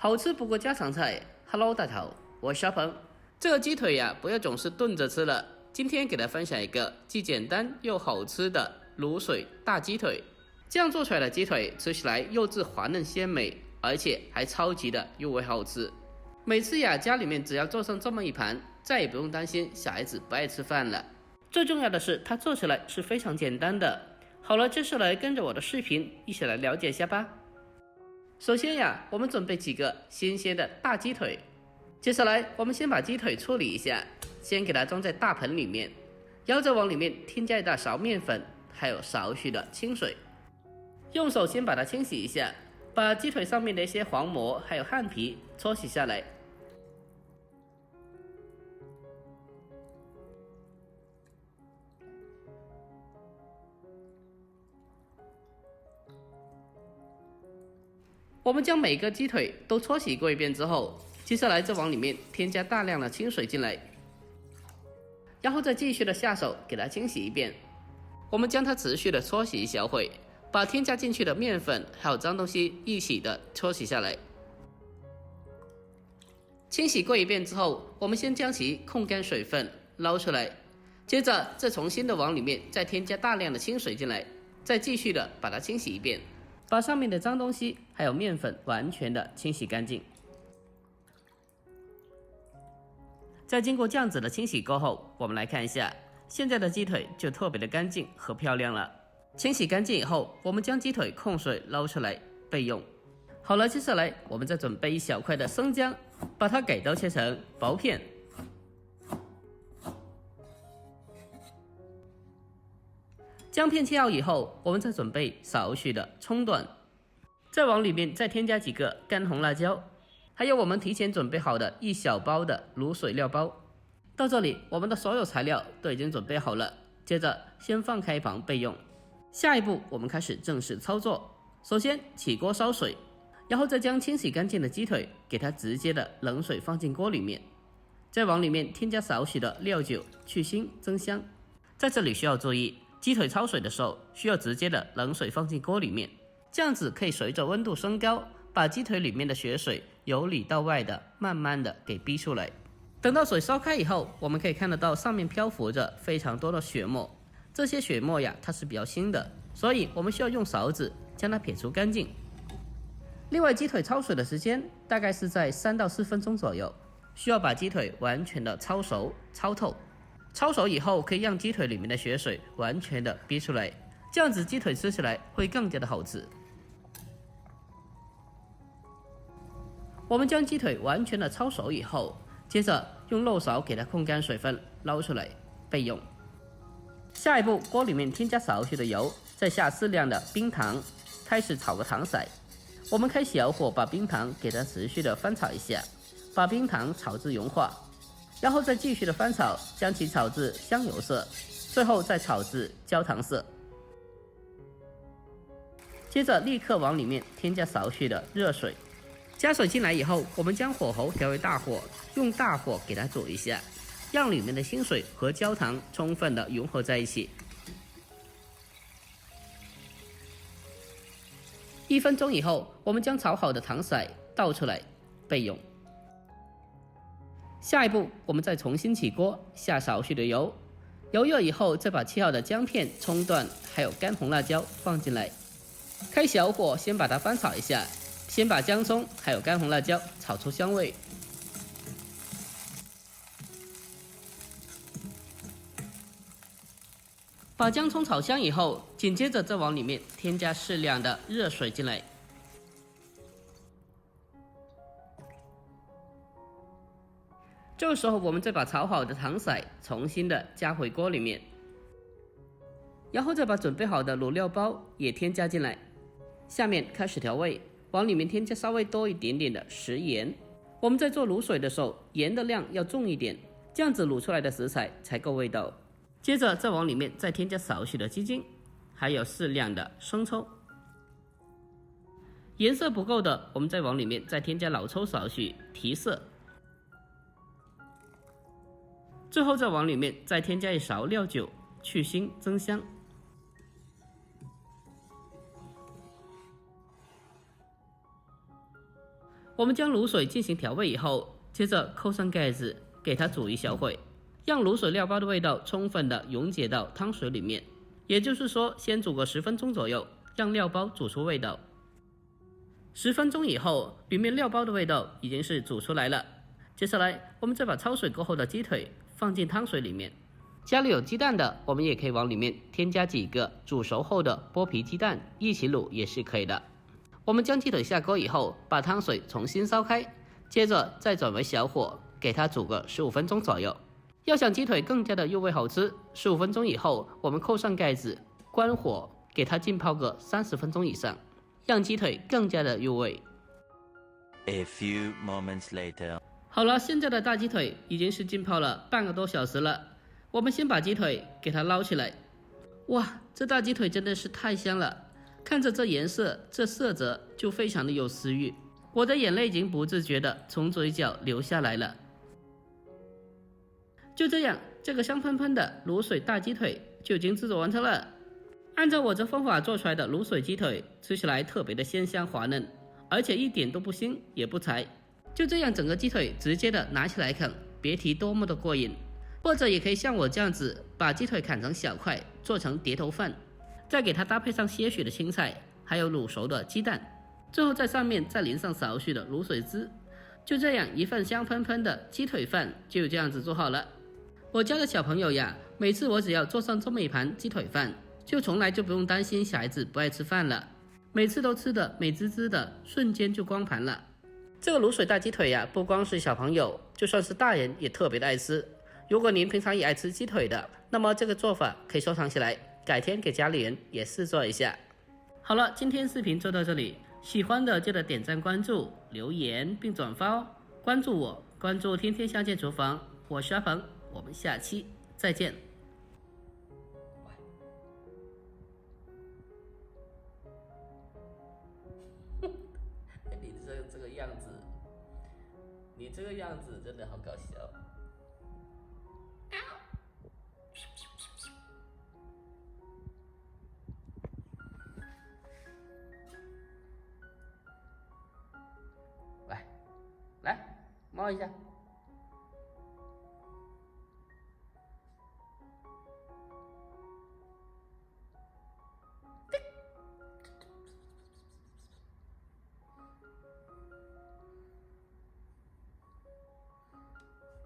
好吃不过家常菜。Hello， 大家好，我是小鹏。这个鸡腿呀，不要总是炖着吃了。今天给大家分享一个既简单又好吃的卤水大鸡腿。这样做出来的鸡腿吃起来肉质滑嫩鲜美，而且还超级的入味好吃。每次呀，家里面只要做上这么一盘，再也不用担心小孩子不爱吃饭了。最重要的是，它做起来是非常简单的。好了，接下来跟着我的视频一起来了解一下吧。首先呀，我们准备几个新鲜的大鸡腿。接下来我们先把鸡腿处理一下，先给它装在大盆里面，然后再往里面添加一大勺面粉，还有少许的清水，用手先把它清洗一下，把鸡腿上面的一些黄膜还有汗皮搓洗下来。我们将每个鸡腿都搓洗过一遍之后，接下来再往里面添加大量的清水进来，然后再继续的下手给它清洗一遍。我们将它持续的搓洗一小会，把添加进去的面粉还有脏东西一起的搓洗下来。清洗过一遍之后，我们先将其控干水分捞出来，接着再重新的往里面再添加大量的清水进来，再继续的把它清洗一遍，把上面的脏东西还有面粉完全的清洗干净。在经过这样子的清洗过后，我们来看一下，现在的鸡腿就特别的干净和漂亮了。清洗干净以后，我们将鸡腿控水捞出来备用。好了，接下来我们再准备一小块的生姜，把它给刀切成薄片。姜片切好以后，我们再准备少许的葱段，再往里面再添加几个干红辣椒，还有我们提前准备好的一小包的卤水料包。到这里，我们的所有材料都已经准备好了，接着先放开一旁备用。下一步我们开始正式操作。首先起锅烧水，然后再将清洗干净的鸡腿给它直接的冷水放进锅里面，再往里面添加少许的料酒去腥增香。在这里需要注意，鸡腿焯水的时候需要直接的冷水放进锅里面，这样子可以随着温度升高，把鸡腿里面的血水由里到外的慢慢的给逼出来。等到水烧开以后，我们可以看得到上面漂浮着非常多的血沫，这些血沫呀它是比较腥的，所以我们需要用勺子将它撇除干净。另外，鸡腿焯水的时间大概是在3到4分钟左右，需要把鸡腿完全的焯熟焯透。焯熟以后，可以让鸡腿里面的血水完全的逼出来，这样子鸡腿吃起来会更加的好吃。我们将鸡腿完全的焯熟以后，接着用漏勺给它控干水分，捞出来备用。下一步，锅里面添加少许的油，再下适量的冰糖，开始炒个糖色。我们开小火把冰糖给它持续的翻炒一下，把冰糖炒至融化，然后再继续的翻炒，将其炒至香油色，最后再炒至焦糖色。接着立刻往里面添加少许的热水，加水进来以后，我们将火候调为大火，用大火给它煮一下，让里面的清水和焦糖充分的融合在一起。1分钟以后，我们将炒好的糖色倒出来备用。下一步，我们再重新起锅，下少许的油，油热以后，再把切好的姜片、葱段还有干红辣椒放进来，开小火先把它翻炒一下，先把姜葱还有干红辣椒炒出香味。把姜葱炒香以后，紧接着再往里面添加适量的热水进来。这个时候，我们再把炒好的糖色重新的加回锅里面，然后再把准备好的卤料包也添加进来。下面开始调味，往里面添加稍微多一点点的食盐。我们在做卤水的时候，盐的量要重一点，这样子卤出来的食材才够味道。接着再往里面再添加少许的鸡精，还有适量的生抽。颜色不够的，我们再往里面再添加老抽少许提色。最后再往里面再添加一勺料酒去腥增香。我们将卤水进行调味以后，接着扣上盖子，给它煮一小会，让卤水料包的味道充分的溶解到汤水里面。也就是说，先煮个10分钟左右，让料包煮出味道。10分钟以后，里面料包的味道已经是煮出来了。接下来，我们再把焯水过后的鸡腿放进汤水里面。家里有鸡蛋的，我们也可以往里面添加几个煮熟后的剥皮鸡蛋，一起卤也是可以的。我们将鸡腿下锅以后，把汤水重新烧开，接着再转为小火，给它煮个15分钟左右。要想鸡腿更加的入味好吃，15分钟以后，我们扣上盖子，关火，给它浸泡个30分钟以上，让鸡腿更加的入味。A few moments later， 好了，现在的大鸡腿已经是浸泡了半个多小时了。我们先把鸡腿给它捞起来。哇，这大鸡腿真的是太香了，看着这颜色，这色泽就非常的有食欲，我的眼泪已经不自觉的从嘴角流下来了。就这样，这个香喷喷的卤水大鸡腿就已经制作完成了。按照我这方法做出来的卤水鸡腿，吃起来特别的鲜香滑嫩，而且一点都不腥也不柴。就这样，整个鸡腿直接的拿起来啃，别提多么的过瘾。或者也可以像我这样子，把鸡腿砍成小块，做成碟头饭，再给它搭配上些许的青菜，还有卤熟的鸡蛋，最后在上面再淋上少许的卤水汁。就这样，一份香喷喷的鸡腿饭就这样子做好了。我家的小朋友呀，每次我只要做上这么一盘鸡腿饭，就从来就不用担心小孩子不爱吃饭了，每次都吃的美滋滋的，瞬间就光盘了。这个卤水大鸡腿呀，不光是小朋友，就算是大人也特别的爱吃。如果您平常也爱吃鸡腿的，那么这个做法可以收藏起来，改天给家里人也试做一下。好了，今天视频做到这里，喜欢的记得点赞、关注、留言并转发哦。关注我，关注天天相见厨房，我是阿鹏，我们下期再见。你这个样子，你这个样子真的好搞笑。来，摸一下。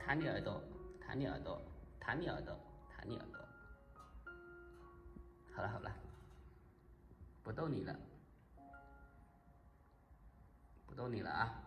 弹你耳朵，弹你耳朵，弹你耳朵，弹你耳朵。好了好了，不逗你了，不逗你了啊。